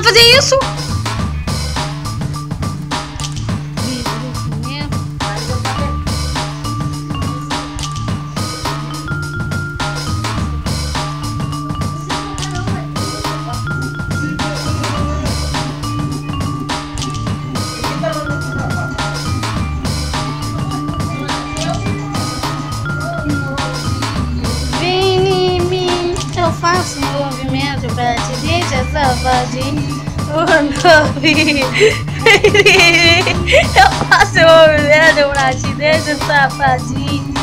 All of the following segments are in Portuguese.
fazer isso? Vem em mim, eu faço um movimento pra te deixar safadinho. Oh, novinho, eu faço um movimento pra te deixar safadinho.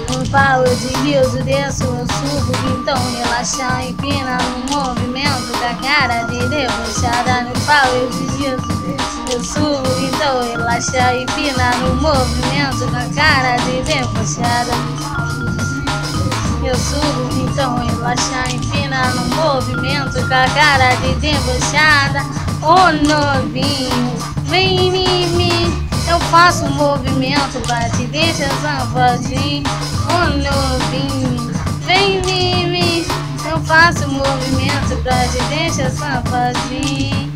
No pau eu deslizo, desço, eu subo, então relaxar, empina no movimento com a cara de debochada. No pau eu deslizo, eu subo, então relaxar, empina no movimento com a cara de debochada. Eu subo, então relaxar, empina no movimento com a cara de debochada. Ô novinho, vem em mim, eu faço um movimento pra te deixar safadinho. Ô novinho, vem em mim, eu faço um movimento pra te deixar safadinho.